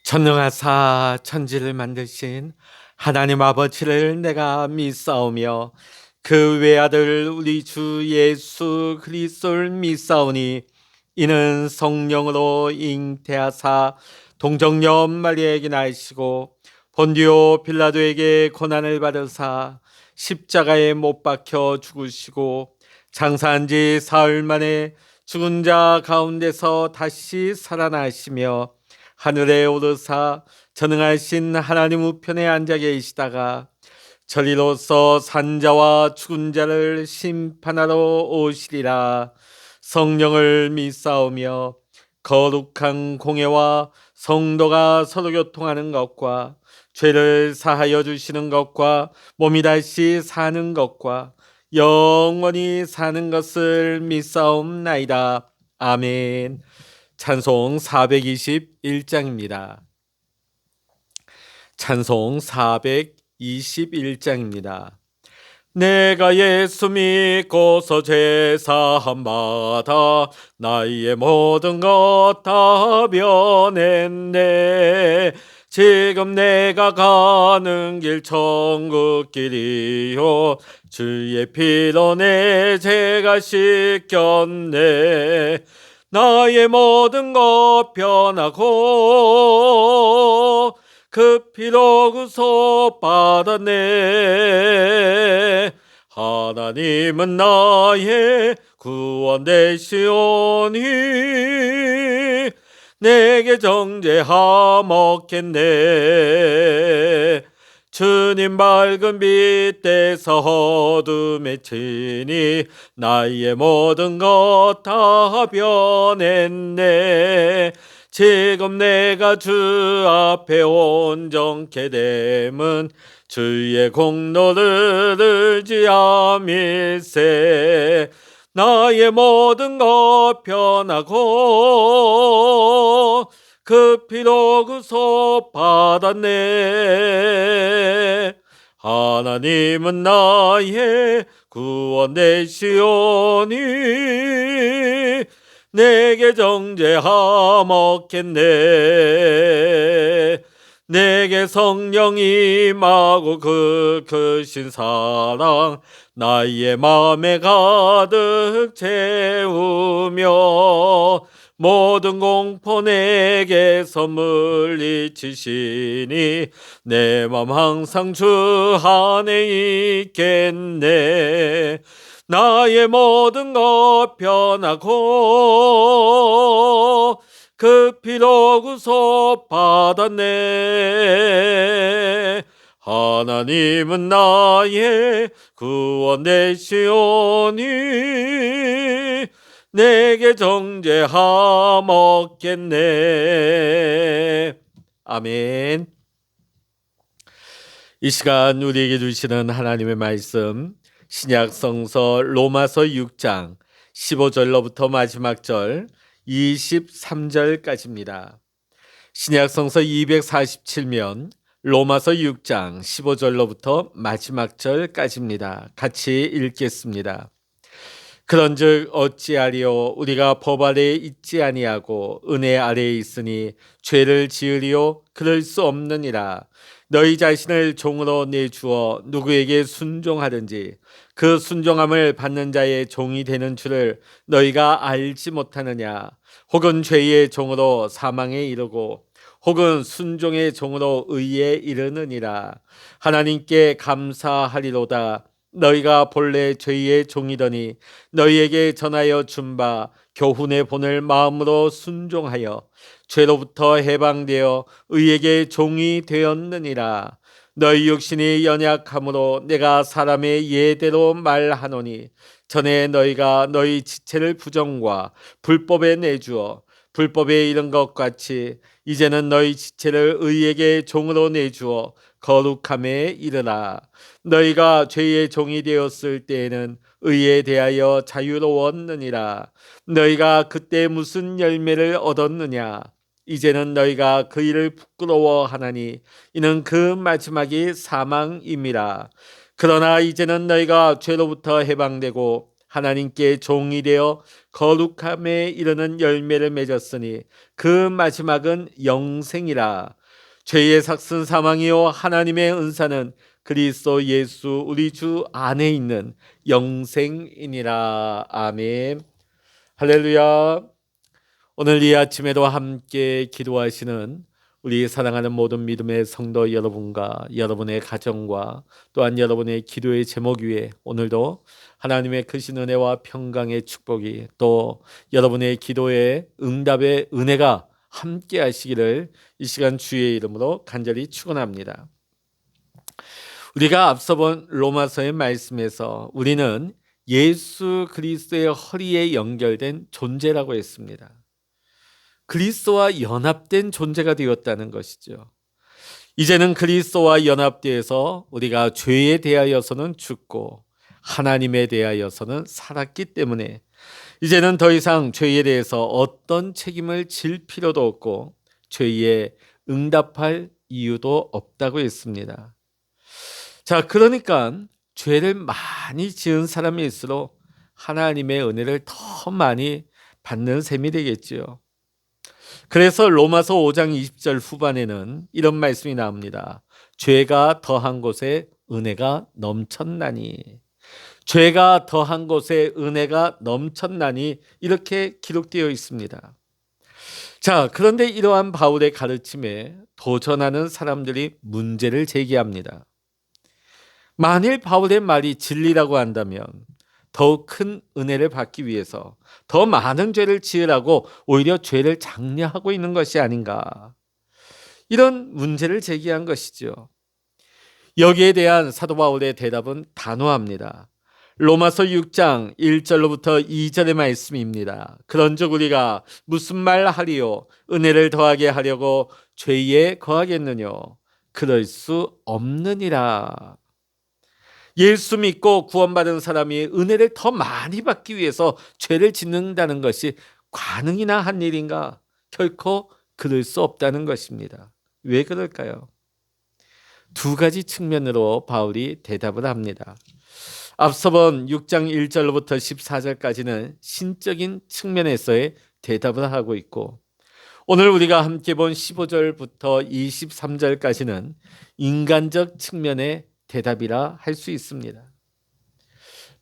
전능하사 천지를 만드신 하나님 아버지를 내가 믿사오며 그 외아들 우리 주 예수 그리스도를 믿사오니 이는 성령으로 잉태하사 동정녀 마리아에게 나시고 본디오 빌라도에게 고난을 받으사 십자가에 못 박혀 죽으시고 장사한 지 사흘 만에 죽은 자 가운데서 다시 살아나시며 하늘에 오르사 전능하신 하나님 우편에 앉아 계시다가 저리로서 산자와 죽은 자를 심판하러 오시리라. 성령을 믿사오며 거룩한 공예와 성도가 서로 교통하는 것과 죄를 사하여 주시는 것과 몸이 다시 사는 것과 영원히 사는 것을 믿사옵나이다. 아멘. 찬송 421장입니다. 찬송 421장입니다. 내가 예수 믿고서 죄사함 받아 나의 모든 것 다 변했네. 지금 내가 가는 길 천국길이요 주의 피로 내 죄가 씻겼네. 나의 모든 것 변하고 그 피로 구속 받았네. 하나님은 나의 구원 되시오니 내게 정죄하먹겠네. 주님 밝은 빛에서 어둠에 치니 나의 모든 것 다 변했네. 지금 내가 주 앞에 온전케 됨은 주의 공로를 의지함일세. 나의 모든 것 변하고 그 피로 구속 받았네. 하나님은 나의 구원 되시오니 내게 정죄하먹겠네. 내게 성령이 임하고 그 크신 사랑 나의 마음에 가득 채우며 모든 공포 내게서 물리치시니 내 맘 항상 주 안에 있겠네. 나의 모든 것 변하고 그 피로 구속 받았네. 하나님은 나의 구원 되시오니 내게 정죄하먹겠네. 아멘. 이 시간 우리에게 주시는 하나님의 말씀 신약 성서 로마서 6장 15절로부터 마지막 절 23절까지입니다. 신약 성서 247면 로마서 6장 15절로부터 마지막 절까지입니다. 같이 읽겠습니다. 그런즉 어찌하리요 우리가 법 아래에 있지 아니하고 은혜 아래에 있으니 죄를 지으리요 그럴 수 없느니라. 너희 자신을 종으로 내주어 누구에게 순종하든지 그 순종함을 받는 자의 종이 되는 줄을 너희가 알지 못하느냐. 혹은 죄의 종으로 사망에 이르고 혹은 순종의 종으로 의에 이르느니라. 하나님께 감사하리로다. 너희가 본래 죄의 종이더니 너희에게 전하여 준 바 교훈의 본을 마음으로 순종하여 죄로부터 해방되어 의에게 종이 되었느니라. 너희 육신이 연약함으로 내가 사람의 예대로 말하노니 전에 너희가 너희 지체를 부정과 불법에 내주어 불법에 이른 것 같이 이제는 너희 지체를 의에게 종으로 내주어 거룩함에 이르라. 너희가 죄의 종이 되었을 때에는 의에 대하여 자유로웠느니라. 너희가 그때 무슨 열매를 얻었느냐. 이제는 너희가 그 일을 부끄러워하나니 이는 그 마지막이 사망임이라. 그러나 이제는 너희가 죄로부터 해방되고 하나님께 종이 되어 거룩함에 이르는 열매를 맺었으니 그 마지막은 영생이라. 죄의 삭슨 사망이요 하나님의 은사는 그리스도 예수 우리 주 안에 있는 영생이니라. 아멘. 할렐루야. 오늘 이 아침에도 함께 기도하시는 우리 사랑하는 모든 믿음의 성도 여러분과 여러분의 가정과 또한 여러분의 기도의 제목 위에 오늘도 하나님의 크신 은혜와 평강의 축복이 또 여러분의 기도의 응답의 은혜가 함께 하시기를 이 시간 주의 이름으로 간절히 축원합니다. 우리가 앞서 본 로마서의 말씀에서 우리는 예수 그리스도의 허리에 연결된 존재라고 했습니다. 그리스도와 연합된 존재가 되었다는 것이죠. 이제는 그리스도와 연합되어서 우리가 죄에 대하여서는 죽고 하나님에 대하여서는 살았기 때문에 이제는 더 이상 죄에 대해서 어떤 책임을 질 필요도 없고 죄에 응답할 이유도 없다고 했습니다. 자, 그러니까 죄를 많이 지은 사람일수록 하나님의 은혜를 더 많이 받는 셈이 되겠지요. 그래서 로마서 5장 20절 후반에는 이런 말씀이 나옵니다. 죄가 더한 곳에 은혜가 넘쳤나니. 죄가 더한 곳에 은혜가 넘쳤나니 이렇게 기록되어 있습니다. 자, 그런데 이러한 바울의 가르침에 도전하는 사람들이 문제를 제기합니다. 만일 바울의 말이 진리라고 한다면 더욱 큰 은혜를 받기 위해서 더 많은 죄를 지으라고 오히려 죄를 장려하고 있는 것이 아닌가. 이런 문제를 제기한 것이죠. 여기에 대한 사도 바울의 대답은 단호합니다. 로마서 6장 1절로부터 2절의 말씀입니다. 그런즉 우리가 무슨 말 하리요? 은혜를 더하게 하려고 죄에 거하겠느뇨? 그럴 수 없느니라. 예수 믿고 구원받은 사람이 은혜를 더 많이 받기 위해서 죄를 짓는다는 것이 가능이나 한 일인가? 결코 그럴 수 없다는 것입니다. 왜 그럴까요? 두 가지 측면으로 바울이 대답을 합니다. 앞서 본 6장 1절로부터 14절까지는 신적인 측면에서의 대답을 하고 있고 오늘 우리가 함께 본 15절부터 23절까지는 인간적 측면의 대답이라 할 수 있습니다.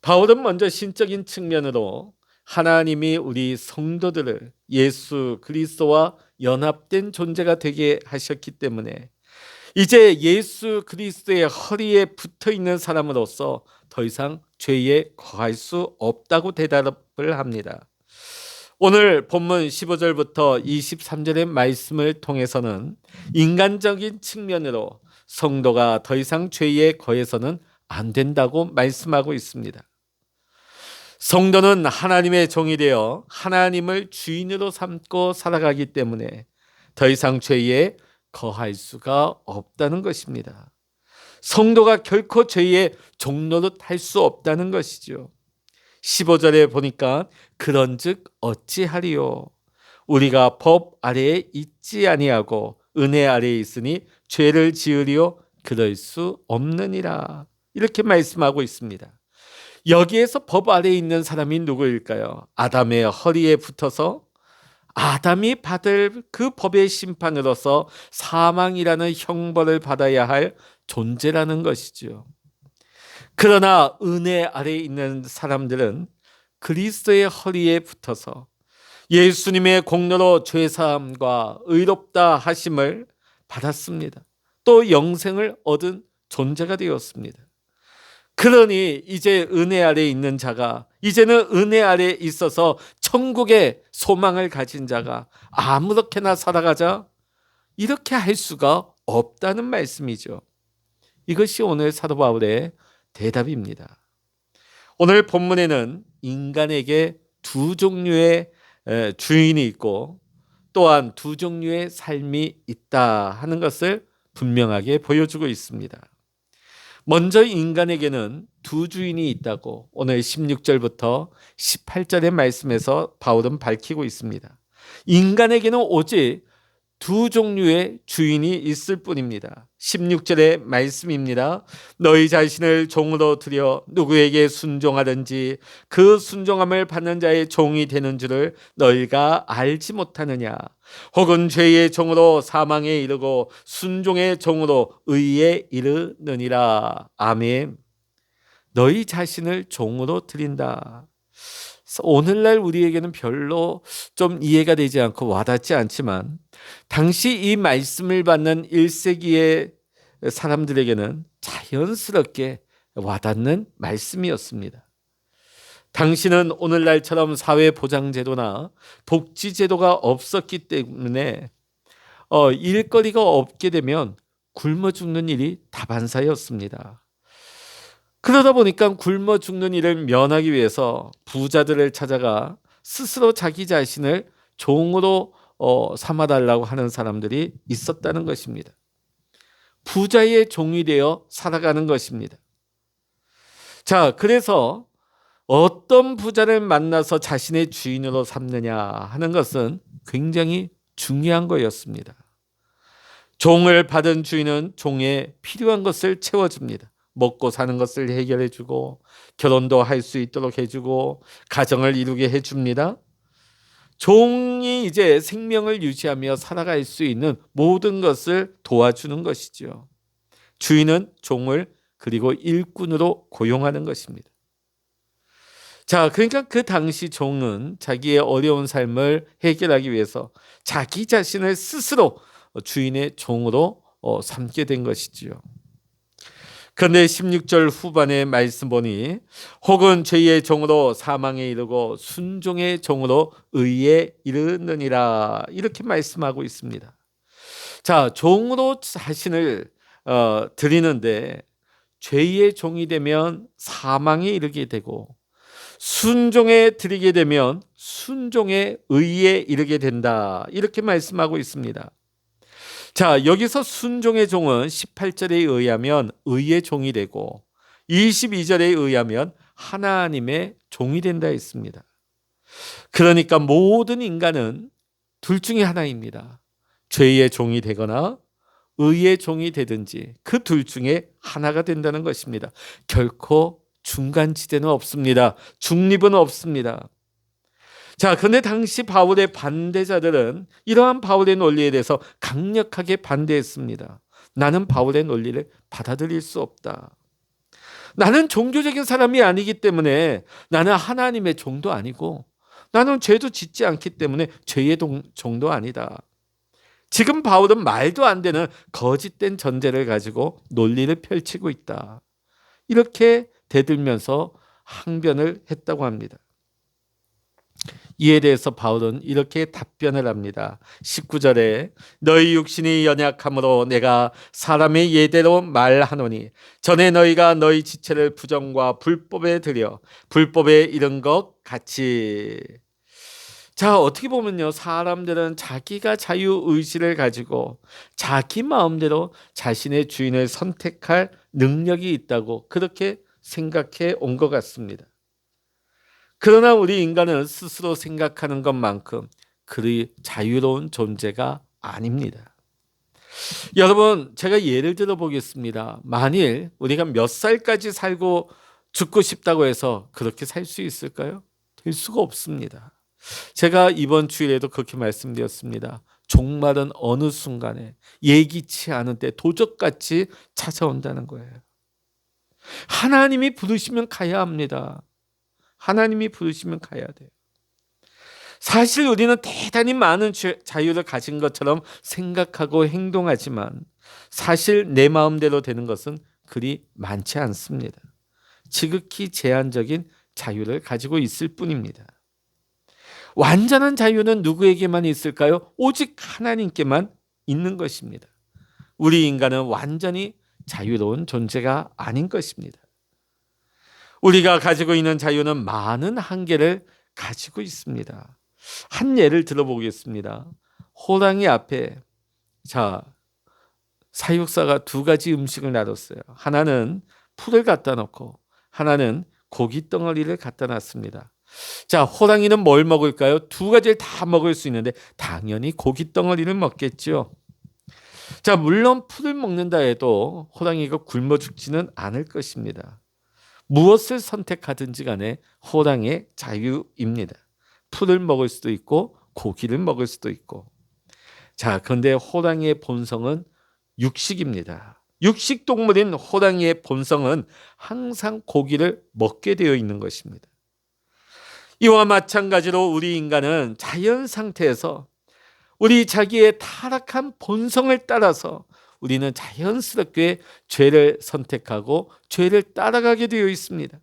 바울은 먼저 신적인 측면으로 하나님이 우리 성도들을 예수 그리스도와 연합된 존재가 되게 하셨기 때문에 이제 예수 그리스도의 허리에 붙어 있는 사람으로서 더 이상 죄에 거할 수 없다고 대답을 합니다. 오늘 본문 15절부터 23절의 말씀을 통해서는 인간적인 측면으로 성도가 더 이상 죄에 거해서는 안 된다고 말씀하고 있습니다. 성도는 하나님의 종이 되어 하나님을 주인으로 삼고 살아가기 때문에 더 이상 죄에 거할 수가 없다는 것입니다. 성도가 결코 죄의 종노릇 할 수 없다는 것이죠. 15절에 보니까 그런즉 어찌하리요? 우리가 법 아래에 있지 아니하고 은혜 아래에 있으니 죄를 지으리요? 그럴 수 없느니라. 이렇게 말씀하고 있습니다. 여기에서 법 아래에 있는 사람이 누구일까요? 아담의 허리에 붙어서 아담이 받을 그 법의 심판으로서 사망이라는 형벌을 받아야 할 존재라는 것이죠. 그러나 은혜 아래에 있는 사람들은 그리스도의 허리에 붙어서 예수님의 공로로 죄사함과 의롭다 하심을 받았습니다. 또 영생을 얻은 존재가 되었습니다. 그러니 이제 은혜 아래에 있는 자가 이제는 은혜 아래에 있어서 천국의 소망을 가진 자가 아무렇게나 살아가자 이렇게 할 수가 없다는 말씀이죠. 이것이 오늘 사도 바울의 대답입니다. 오늘 본문에는 인간에게 두 종류의 주인이 있고 또한 두 종류의 삶이 있다 하는 것을 분명하게 보여주고 있습니다. 먼저 인간에게는 두 주인이 있다고 오늘 16절부터 18절의 말씀에서 바울은 밝히고 있습니다. 인간에게는 오직 두 종류의 주인이 있을 뿐입니다. 16절의 말씀입니다. 너희 자신을 종으로 들여 누구에게 순종하든지 그 순종함을 받는 자의 종이 되는 줄을 너희가 알지 못하느냐. 혹은 죄의 종으로 사망에 이르고 순종의 종으로 의에 이르느니라. 아멘. 너희 자신을 종으로 드린다. 오늘날 우리에게는 별로 좀 이해가 되지 않고 와닿지 않지만 당시 이 말씀을 받는 1세기의 사람들에게는 자연스럽게 와닿는 말씀이었습니다. 당시는 오늘날처럼 사회보장제도나 복지제도가 없었기 때문에 일거리가 없게 되면 굶어 죽는 일이 다반사였습니다. 그러다 보니까 굶어 죽는 일을 면하기 위해서 부자들을 찾아가 스스로 자기 자신을 종으로 삼아달라고 하는 사람들이 있었다는 것입니다. 부자의 종이 되어 살아가는 것입니다. 자, 그래서 어떤 부자를 만나서 자신의 주인으로 삼느냐 하는 것은 굉장히 중요한 거였습니다. 종을 받은 주인은 종의 필요한 것을 채워줍니다. 먹고 사는 것을 해결해주고 결혼도 할 수 있도록 해주고 가정을 이루게 해줍니다. 종이 이제 생명을 유지하며 살아갈 수 있는 모든 것을 도와주는 것이죠. 주인은 종을 그리고 일꾼으로 고용하는 것입니다. 자, 그러니까 그 당시 종은 자기의 어려운 삶을 해결하기 위해서 자기 자신을 스스로 주인의 종으로 삼게 된 것이지요. 그런데 16절 후반의 말씀 보니 혹은 죄의 종으로 사망에 이르고 순종의 종으로 의에 이르느니라 이렇게 말씀하고 있습니다. 자, 종으로 자신을 드리는데 죄의 종이 되면 사망에 이르게 되고 순종에 드리게 되면 순종의 의에 이르게 된다 이렇게 말씀하고 있습니다. 자, 여기서 순종의 종은 18절에 의하면 의의 종이 되고 22절에 의하면 하나님의 종이 된다 했습니다. 그러니까 모든 인간은 둘 중에 하나입니다. 죄의 종이 되거나 의의 종이 되든지 그 둘 중에 하나가 된다는 것입니다. 결코 중간지대는 없습니다. 중립은 없습니다. 자, 그런데 당시 바울의 반대자들은 이러한 바울의 논리에 대해서 강력하게 반대했습니다. 나는 바울의 논리를 받아들일 수 없다. 나는 종교적인 사람이 아니기 때문에 나는 하나님의 종도 아니고 나는 죄도 짓지 않기 때문에 죄의 종도 아니다. 지금 바울은 말도 안 되는 거짓된 전제를 가지고 논리를 펼치고 있다. 이렇게 대들면서 항변을 했다고 합니다. 이에 대해서 바울은 이렇게 답변을 합니다. 19절에 너희 육신이 연약함으로 내가 사람의 예대로 말하노니 전에 너희가 너희 지체를 부정과 불법에 들여 불법에 이른 것 같이. 자, 어떻게 보면요, 사람들은 자기가 자유의지를 가지고 자기 마음대로 자신의 주인을 선택할 능력이 있다고 그렇게 생각해 온 것 같습니다. 그러나 우리 인간은 스스로 생각하는 것만큼 그리 자유로운 존재가 아닙니다. 여러분, 제가 예를 들어 보겠습니다. 만일 우리가 몇 살까지 살고 죽고 싶다고 해서 그렇게 살 수 있을까요? 될 수가 없습니다. 제가 이번 주일에도 그렇게 말씀드렸습니다. 종말은 어느 순간에 예기치 않은 때 도적같이 찾아온다는 거예요. 하나님이 부르시면 가야 합니다. 하나님이 부르시면 가야 돼요. 사실 우리는 대단히 많은 자유를 가진 것처럼 생각하고 행동하지만 사실 내 마음대로 되는 것은 그리 많지 않습니다. 지극히 제한적인 자유를 가지고 있을 뿐입니다. 완전한 자유는 누구에게만 있을까요? 오직 하나님께만 있는 것입니다. 우리 인간은 완전히 자유로운 존재가 아닌 것입니다. 우리가 가지고 있는 자유는 많은 한계를 가지고 있습니다. 한 예를 들어보겠습니다. 호랑이 앞에 사육사가 두 가지 음식을 놔뒀어요. 하나는 풀을 갖다 놓고 하나는 고기 덩어리를 갖다 놨습니다. 자, 호랑이는 뭘 먹을까요? 두 가지를 다 먹을 수 있는데 당연히 고기 덩어리를 먹겠죠. 자, 물론 풀을 먹는다 해도 호랑이가 굶어 죽지는 않을 것입니다. 무엇을 선택하든지 간에 호랑이의 자유입니다. 풀을 먹을 수도 있고 고기를 먹을 수도 있고. 자, 그런데 호랑이의 본성은 육식입니다. 육식 동물인 호랑이의 본성은 항상 고기를 먹게 되어 있는 것입니다. 이와 마찬가지로 우리 인간은 자연 상태에서 우리 자기의 타락한 본성을 따라서 우리는 자연스럽게 죄를 선택하고 죄를 따라가게 되어 있습니다.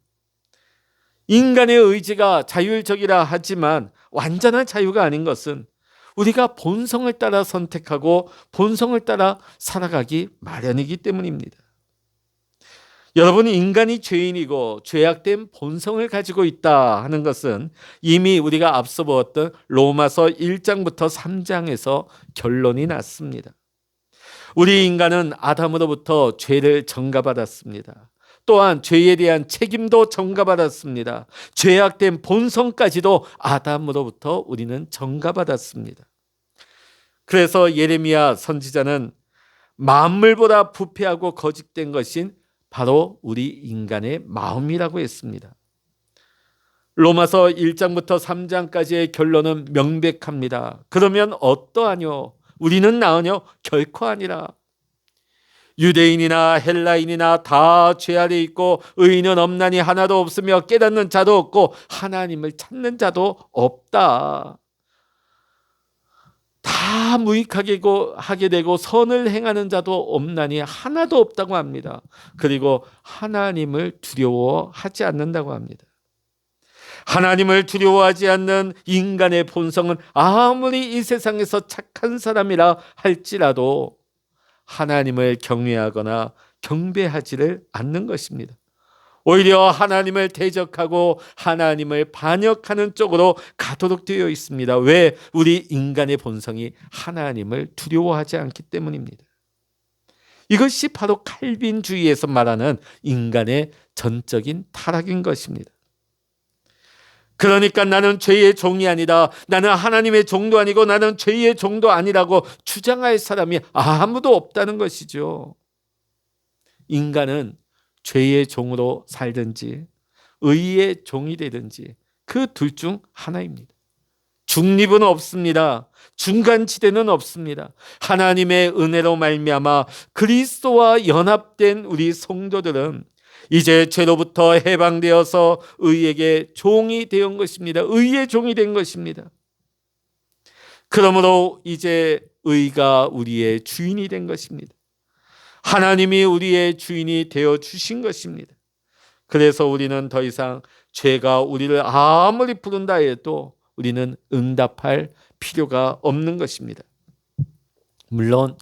인간의 의지가 자율적이라 하지만 완전한 자유가 아닌 것은 우리가 본성을 따라 선택하고 본성을 따라 살아가기 마련이기 때문입니다. 여러분, 인간이 죄인이고 죄악된 본성을 가지고 있다 하는 것은 이미 우리가 앞서 보았던 로마서 1장부터 3장에서 결론이 났습니다. 우리 인간은 아담으로부터 죄를 전가받았습니다. 또한 죄에 대한 책임도 전가받았습니다. 죄악된 본성까지도 아담으로부터 우리는 전가받았습니다. 그래서 예레미야 선지자는 만물보다 부패하고 거짓된 것인 바로 우리 인간의 마음이라고 했습니다. 로마서 1장부터 3장까지의 결론은 명백합니다. 그러면 어떠하뇨? 우리는 나으뇨? 결코 아니라. 유대인이나 헬라인이나 다 죄 아래 있고 의인은 없나니 하나도 없으며 깨닫는 자도 없고 하나님을 찾는 자도 없다. 다 무익하게 하게 되고 선을 행하는 자도 없나니 하나도 없다고 합니다. 그리고 하나님을 두려워하지 않는다고 합니다. 하나님을 두려워하지 않는 인간의 본성은 아무리 이 세상에서 착한 사람이라 할지라도 하나님을 경외하거나 경배하지를 않는 것입니다. 오히려 하나님을 대적하고 하나님을 반역하는 쪽으로 가도록 되어 있습니다. 왜? 우리 인간의 본성이 하나님을 두려워하지 않기 때문입니다. 이것이 바로 칼빈주의에서 말하는 인간의 전적인 타락인 것입니다. 그러니까 나는 죄의 종이 아니다, 나는 하나님의 종도 아니고 나는 죄의 종도 아니라고 주장할 사람이 아무도 없다는 것이죠. 인간은 죄의 종으로 살든지 의의 종이 되든지 그 둘 중 하나입니다. 중립은 없습니다. 중간지대는 없습니다. 하나님의 은혜로 말미암아 그리스도와 연합된 우리 성도들은 이제 죄로부터 해방되어서 의에게 종이 되온 것입니다. 의의 종이 된 것입니다. 그러므로 이제 의가 우리의 주인이 된 것입니다. 하나님이 우리의 주인이 되어 주신 것입니다. 그래서 우리는 더 이상 죄가 우리를 아무리 부른다 해도 우리는 응답할 필요가 없는 것입니다. 물론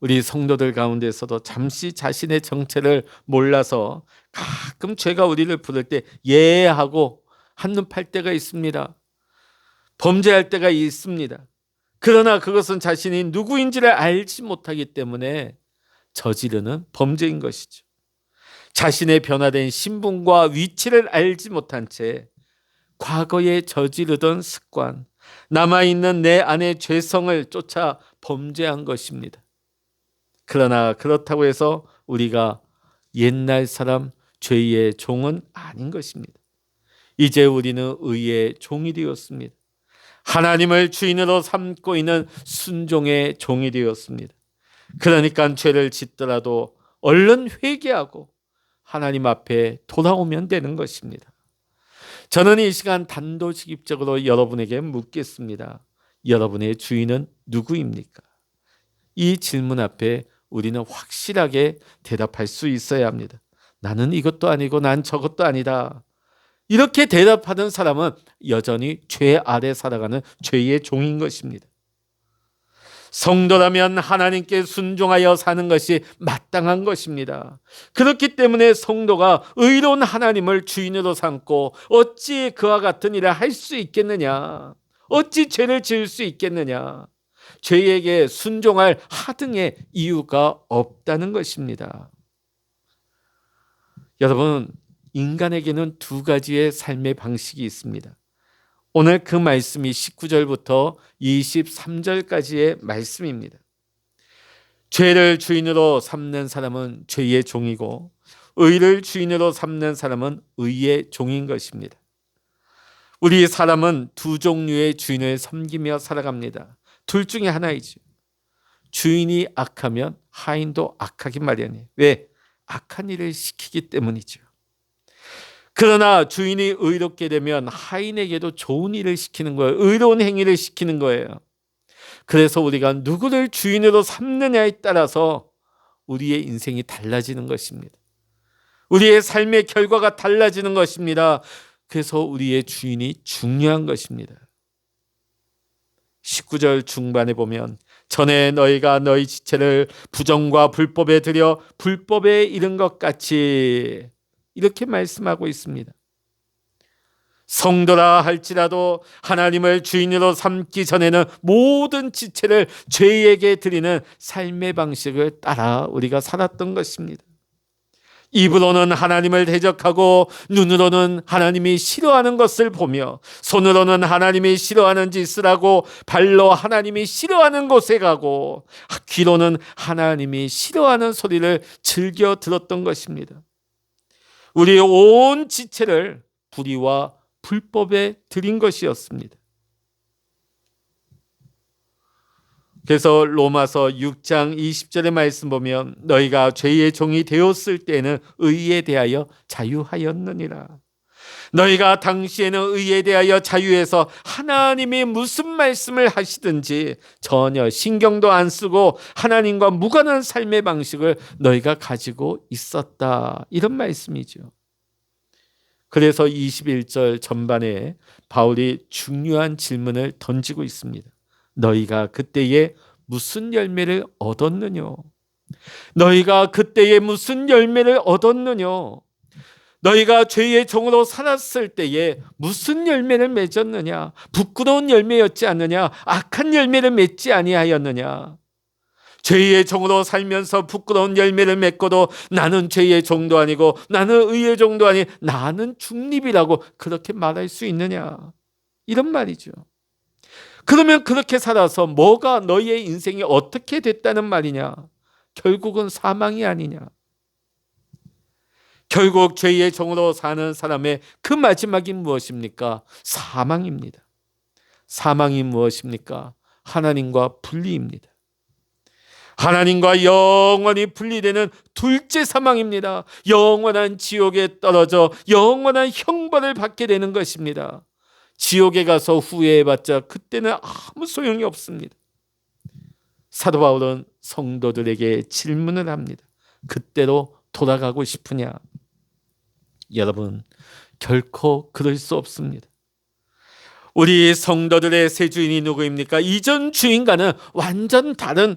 우리 성도들 가운데서도 잠시 자신의 정체를 몰라서 가끔 죄가 우리를 부를 때 예하고 한눈 팔 때가 있습니다. 범죄할 때가 있습니다. 그러나 그것은 자신이 누구인지를 알지 못하기 때문에 저지르는 범죄인 것이죠. 자신의 변화된 신분과 위치를 알지 못한 채 과거에 저지르던 습관, 남아있는 내 안의 죄성을 쫓아 범죄한 것입니다. 그러나 그렇다고 해서 우리가 옛날 사람 죄의 종은 아닌 것입니다. 이제 우리는 의의 종이 되었습니다. 하나님을 주인으로 삼고 있는 순종의 종이 되었습니다. 그러니까 죄를 짓더라도 얼른 회개하고 하나님 앞에 돌아오면 되는 것입니다. 저는 이 시간 단도직입적으로 여러분에게 묻겠습니다. 여러분의 주인은 누구입니까? 이 질문 앞에 우리는 확실하게 대답할 수 있어야 합니다. 나는 이것도 아니고 난 저것도 아니다. 이렇게 대답하는 사람은 여전히 죄 아래 살아가는 죄의 종인 것입니다. 성도라면 하나님께 순종하여 사는 것이 마땅한 것입니다. 그렇기 때문에 성도가 의로운 하나님을 주인으로 삼고 어찌 그와 같은 일을 할 수 있겠느냐? 어찌 죄를 지을 수 있겠느냐? 죄에게 순종할 하등의 이유가 없다는 것입니다. 여러분, 인간에게는 두 가지의 삶의 방식이 있습니다. 오늘 그 말씀이 19절부터 23절까지의 말씀입니다. 죄를 주인으로 삼는 사람은 죄의 종이고 의를 주인으로 삼는 사람은 의의 종인 것입니다. 우리 사람은 두 종류의 주인을 섬기며 살아갑니다. 둘 중에 하나이죠. 주인이 악하면 하인도 악하기 마련이에요. 왜? 악한 일을 시키기 때문이죠. 그러나 주인이 의롭게 되면 하인에게도 좋은 일을 시키는 거예요. 의로운 행위를 시키는 거예요. 그래서 우리가 누구를 주인으로 삼느냐에 따라서 우리의 인생이 달라지는 것입니다. 우리의 삶의 결과가 달라지는 것입니다. 그래서 우리의 주인이 중요한 것입니다. 19절 중반에 보면 전에 너희가 너희 지체를 부정과 불법에 들여 불법에 이른 것 같이 이렇게 말씀하고 있습니다. 성도라 할지라도 하나님을 주인으로 삼기 전에는 모든 지체를 죄에게 드리는 삶의 방식을 따라 우리가 살았던 것입니다. 입으로는 하나님을 대적하고 눈으로는 하나님이 싫어하는 것을 보며 손으로는 하나님이 싫어하는 짓을 하고 발로 하나님이 싫어하는 곳에 가고 귀로는 하나님이 싫어하는 소리를 즐겨 들었던 것입니다. 우리의 온 지체를 불의와 불법에 드린 것이었습니다. 그래서 로마서 6장 20절의 말씀 보면 너희가 죄의 종이 되었을 때는 의에 대하여 자유하였느니라. 너희가 당시에는 의에 대하여 자유해서 하나님이 무슨 말씀을 하시든지 전혀 신경도 안 쓰고 하나님과 무관한 삶의 방식을 너희가 가지고 있었다. 이런 말씀이죠. 그래서 21절 전반에 바울이 중요한 질문을 던지고 있습니다. 너희가 그때에 무슨 열매를 얻었느냐? 너희가 그때에 무슨 열매를 얻었느냐? 너희가 죄의 종으로 살았을 때에 무슨 열매를 맺었느냐? 부끄러운 열매였지 않느냐? 악한 열매를 맺지 아니하였느냐? 죄의 종으로 살면서 부끄러운 열매를 맺고도 나는 죄의 종도 아니고 나는 의의 종도 아니 나는 중립이라고 그렇게 말할 수 있느냐? 이런 말이죠. 그러면 그렇게 살아서 뭐가 너희의 인생이 어떻게 됐다는 말이냐? 결국은 사망이 아니냐? 결국 죄의 종으로 사는 사람의 그 마지막이 무엇입니까? 사망입니다. 사망이 무엇입니까? 하나님과 분리입니다. 하나님과 영원히 분리되는 둘째 사망입니다. 영원한 지옥에 떨어져 영원한 형벌을 받게 되는 것입니다. 지옥에 가서 후회해봤자 그때는 아무 소용이 없습니다. 사도 바울은 성도들에게 질문을 합니다. 그때로 돌아가고 싶으냐? 여러분, 결코 그럴 수 없습니다. 우리 성도들의 새 주인이 누구입니까? 이전 주인과는 완전 다른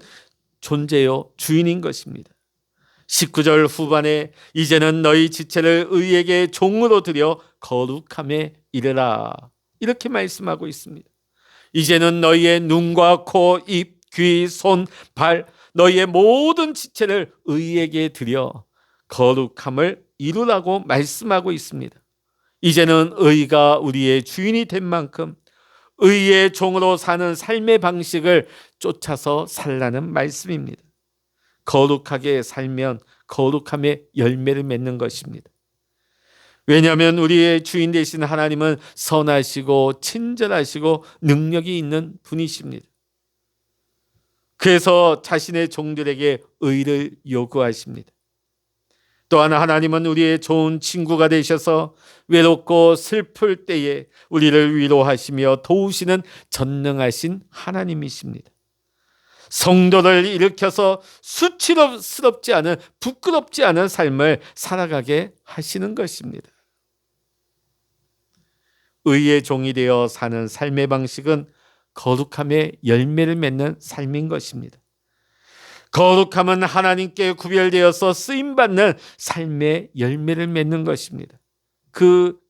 존재요 주인인 것입니다. 19절 후반에 이제는 너희 지체를 의에게 종으로 드려 거룩함에 이르라 이렇게 말씀하고 있습니다. 이제는 너희의 눈과 코, 입, 귀, 손, 발 너희의 모든 지체를 의에게 드려 거룩함을 이루라고 말씀하고 있습니다. 이제는 의가 우리의 주인이 된 만큼 의의 종으로 사는 삶의 방식을 쫓아서 살라는 말씀입니다. 거룩하게 살면 거룩함의 열매를 맺는 것입니다. 왜냐하면 우리의 주인 되신 하나님은 선하시고 친절하시고 능력이 있는 분이십니다. 그래서 자신의 종들에게 의를 요구하십니다. 또한 하나님은 우리의 좋은 친구가 되셔서 외롭고 슬플 때에 우리를 위로하시며 도우시는 전능하신 하나님이십니다. 성도를 일으켜서 수치스럽지 않은 부끄럽지 않은 삶을 살아가게 하시는 것입니다. 의의 종이 되어 사는 삶의 방식은 거룩함의 열매를 맺는 삶인 것입니다. 거룩함은 하나님께 구별되어서 쓰임받는 삶의 열매를 맺는 것입니다.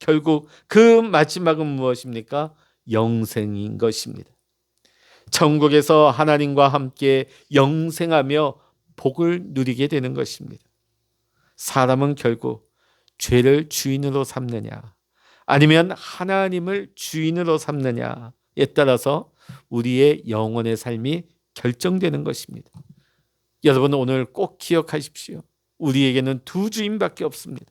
결국 그 마지막은 무엇입니까? 영생인 것입니다. 천국에서 하나님과 함께 영생하며 복을 누리게 되는 것입니다. 사람은 결국 죄를 주인으로 삼느냐 아니면 하나님을 주인으로 삼느냐에 따라서 우리의 영혼의 삶이 결정되는 것입니다. 여러분 오늘 꼭 기억하십시오. 우리에게는 두 주인밖에 없습니다.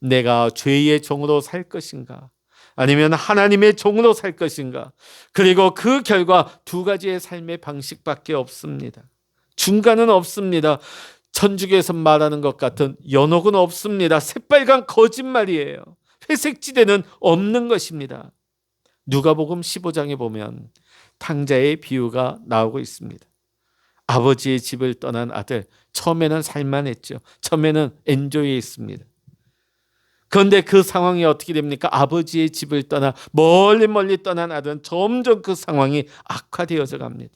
내가 죄의 종으로 살 것인가 아니면 하나님의 종으로 살 것인가. 그리고 그 결과 두 가지의 삶의 방식밖에 없습니다. 중간은 없습니다. 천주교에서 말하는 것 같은 연옥은 없습니다. 새빨간 거짓말이에요. 회색지대는 없는 것입니다. 누가복음 15장에 보면 탕자의 비유가 나오고 있습니다. 아버지의 집을 떠난 아들, 처음에는 살만했죠. 처음에는 엔조이에 있습니다. 그런데 그 상황이 어떻게 됩니까? 아버지의 집을 떠나 멀리 떠난 아들은 점점 그 상황이 악화되어져 갑니다.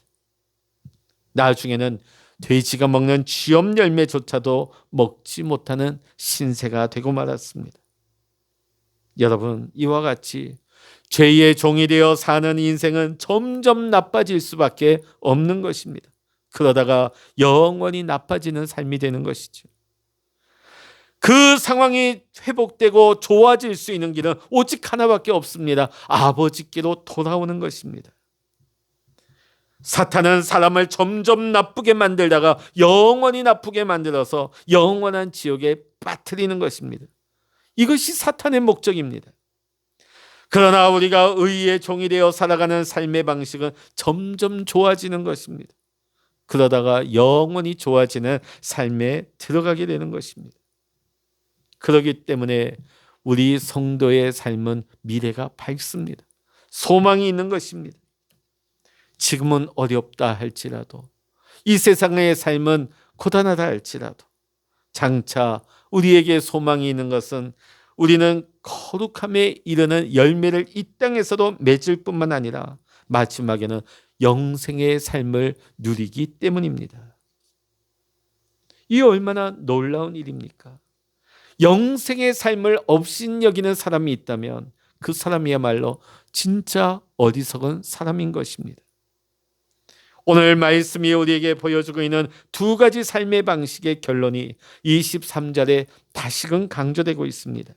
나중에는 돼지가 먹는 쥐엄 열매조차도 먹지 못하는 신세가 되고 말았습니다. 여러분, 이와 같이 죄의 종이 되어 사는 인생은 점점 나빠질 수밖에 없는 것입니다. 그러다가 영원히 나빠지는 삶이 되는 것이죠. 그 상황이 회복되고 좋아질 수 있는 길은 오직 하나밖에 없습니다. 아버지께로 돌아오는 것입니다. 사탄은 사람을 점점 나쁘게 만들다가 영원히 나쁘게 만들어서 영원한 지옥에 빠뜨리는 것입니다. 이것이 사탄의 목적입니다. 그러나 우리가 의의 종이 되어 살아가는 삶의 방식은 점점 좋아지는 것입니다. 그러다가 영원히 좋아지는 삶에 들어가게 되는 것입니다. 그렇기 때문에 우리 성도의 삶은 미래가 밝습니다. 소망이 있는 것입니다. 지금은 어렵다 할지라도, 이 세상의 삶은 고단하다 할지라도 장차 우리에게 소망이 있는 것은 우리는 거룩함에 이르는 열매를 이 땅에서도 맺을 뿐만 아니라 마지막에는 영생의 삶을 누리기 때문입니다. 이 얼마나 놀라운 일입니까? 영생의 삶을 업신여기는 사람이 있다면 그 사람이야말로 진짜 어리석은 사람인 것입니다. 오늘 말씀이 우리에게 보여주고 있는 두 가지 삶의 방식의 결론이 23절에 다시금 강조되고 있습니다.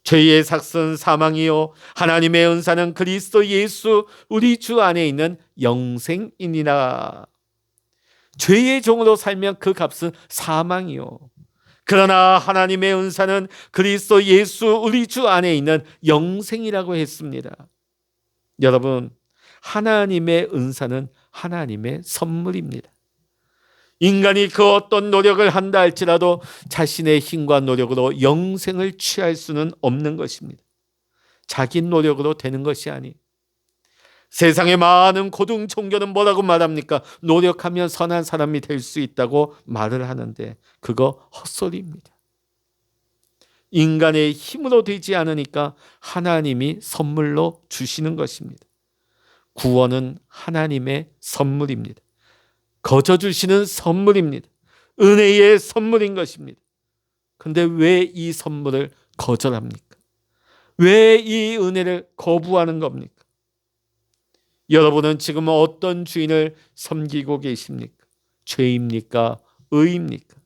죄의 삭은 사망이요 하나님의 은사는 그리스도 예수 우리 주 안에 있는 영생이니라. 죄의 종으로 살면 그 값은 사망이요, 그러나 하나님의 은사는 그리스도 예수 우리 주 안에 있는 영생이라고 했습니다. 여러분, 하나님의 은사는 하나님의 선물입니다. 인간이 그 어떤 노력을 한다 할지라도 자신의 힘과 노력으로 영생을 취할 수는 없는 것입니다. 자기 노력으로 되는 것이 아니, 세상의 많은 고등 종교는 뭐라고 말합니까? 노력하면 선한 사람이 될 수 있다고 말을 하는데 그거 헛소리입니다. 인간의 힘으로 되지 않으니까 하나님이 선물로 주시는 것입니다. 구원은 하나님의 선물입니다. 거저 주시는 선물입니다. 은혜의 선물인 것입니다. 그런데 왜 이 선물을 거절합니까? 왜 이 은혜를 거부하는 겁니까? 여러분은 지금 어떤 주인을 섬기고 계십니까? 죄입니까? 의입니까?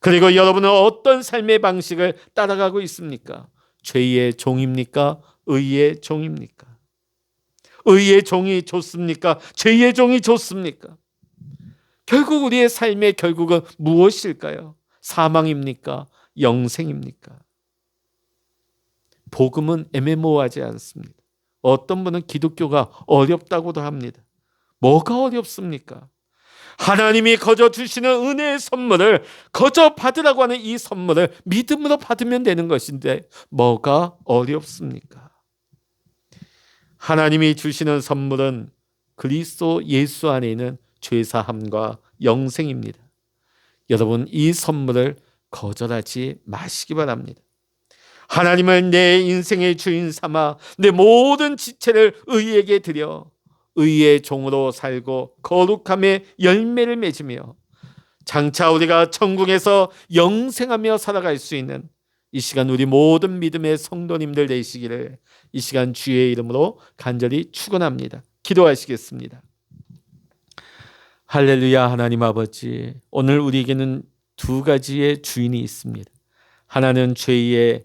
그리고 여러분은 어떤 삶의 방식을 따라가고 있습니까? 죄의 종입니까? 의의 종입니까? 의의 종이 좋습니까? 죄의 종이 좋습니까? 결국 우리의 삶의 결국은 무엇일까요? 사망입니까? 영생입니까? 복음은 애매모호하지 않습니다. 어떤 분은 기독교가 어렵다고도 합니다. 뭐가 어렵습니까? 하나님이 거저 주시는 은혜의 선물을 거저 받으라고 하는 이 선물을 믿음으로 받으면 되는 것인데 뭐가 어렵습니까? 하나님이 주시는 선물은 그리스도 예수 안에 있는 죄사함과 영생입니다. 여러분, 이 선물을 거절하지 마시기 바랍니다. 하나님을 내 인생의 주인 삼아 내 모든 지체를 의에게 드려 의의 종으로 살고 거룩함의 열매를 맺으며 장차 우리가 천국에서 영생하며 살아갈 수 있는 이 시간 우리 모든 믿음의 성도님들 되시기를 이 시간 주의 이름으로 간절히 축원합니다. 기도하시겠습니다. 할렐루야. 하나님 아버지, 오늘 우리에게는 두 가지의 주인이 있습니다. 하나는 죄의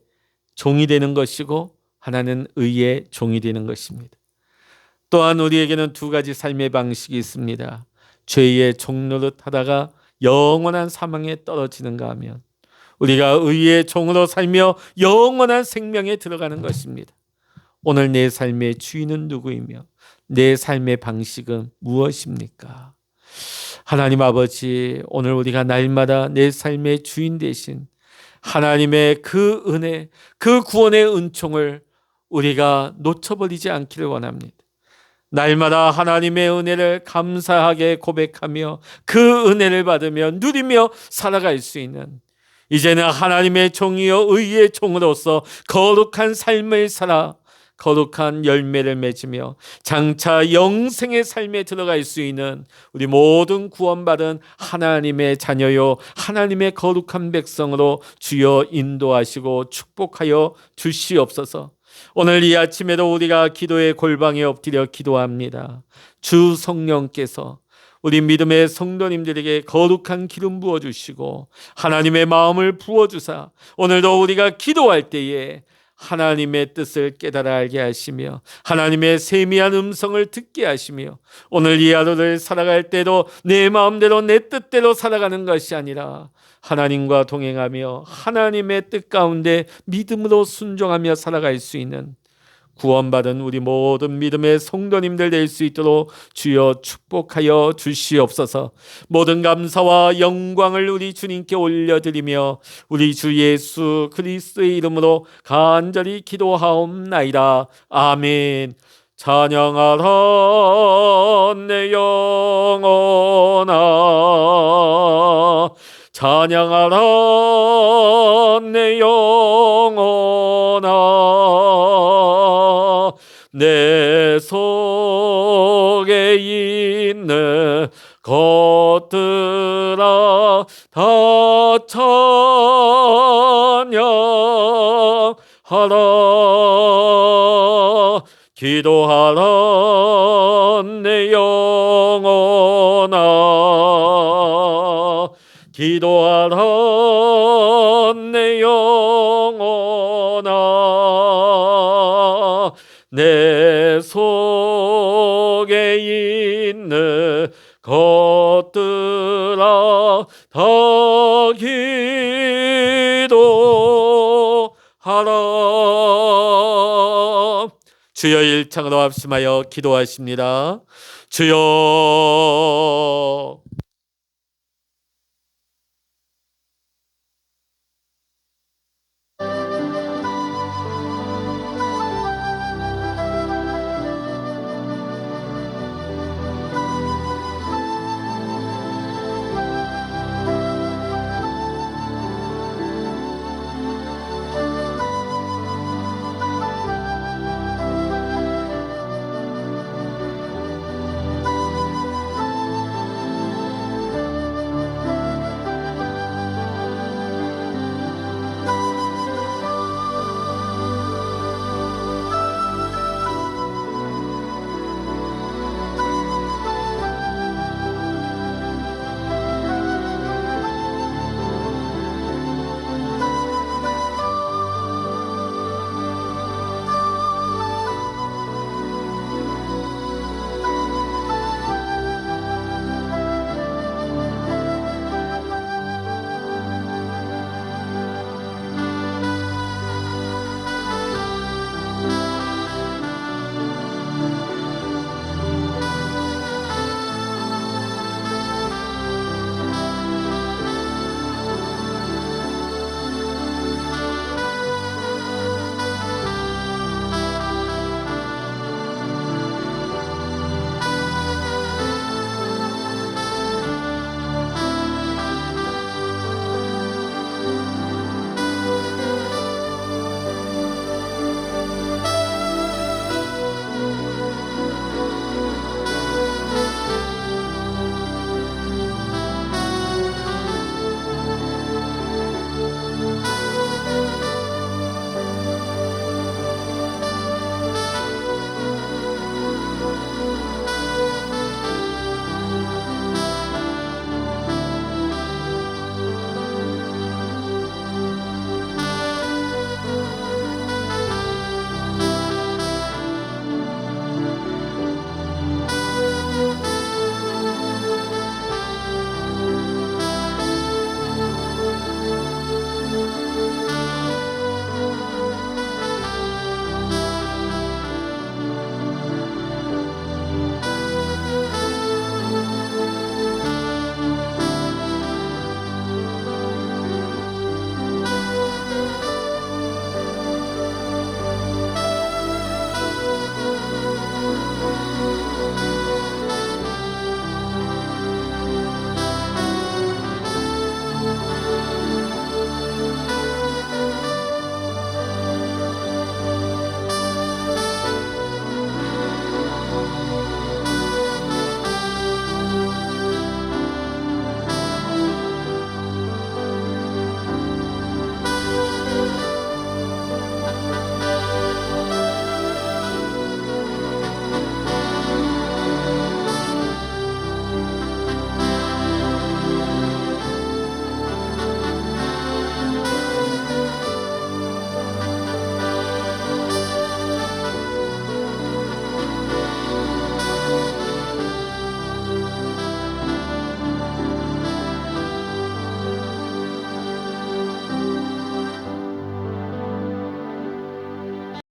종이 되는 것이고 하나는 의의 종이 되는 것입니다. 또한 우리에게는 두 가지 삶의 방식이 있습니다. 죄의 종노릇 하다가 영원한 사망에 떨어지는가 하면 우리가 의의 종으로 살며 영원한 생명에 들어가는 것입니다. 오늘 내 삶의 주인은 누구이며 내 삶의 방식은 무엇입니까? 하나님 아버지, 오늘 우리가 날마다 내 삶의 주인 되신 하나님의 그 은혜, 그 구원의 은총을 우리가 놓쳐버리지 않기를 원합니다. 날마다 하나님의 은혜를 감사하게 고백하며 그 은혜를 받으며 누리며 살아갈 수 있는, 이제는 하나님의 종이요 의의 종으로서 거룩한 삶을 살아 거룩한 열매를 맺으며 장차 영생의 삶에 들어갈 수 있는 우리 모든 구원받은 하나님의 자녀요 하나님의 거룩한 백성으로 주여 인도하시고 축복하여 주시옵소서. 오늘 이 아침에도 우리가 기도의 골방에 엎드려 기도합니다. 주 성령께서 우리 믿음의 성도님들에게 거룩한 기름 부어주시고 하나님의 마음을 부어주사 오늘도 우리가 기도할 때에 하나님의 뜻을 깨달아 알게 하시며 하나님의 세미한 음성을 듣게 하시며 오늘 이 하루를 살아갈 때도 내 마음대로 내 뜻대로 살아가는 것이 아니라 하나님과 동행하며 하나님의 뜻 가운데 믿음으로 순종하며 살아갈 수 있는 구원받은 우리 모든 믿음의 성도님들 될 수 있도록 주여 축복하여 주시옵소서. 모든 감사와 영광을 우리 주님께 올려드리며 우리 주 예수 그리스도의 이름으로 간절히 기도하옵나이다. 아멘. 찬양하라 내 영혼아, 찬양하라 내 영혼아, 내 속에 있는 것들아 다 찬양하라. 기도하라 내 영혼아, 기도하라 내 영혼아, 내 속에 있는 것들아 다 기도하라. 주여 일창으로 합심하여 기도하십니다. 주여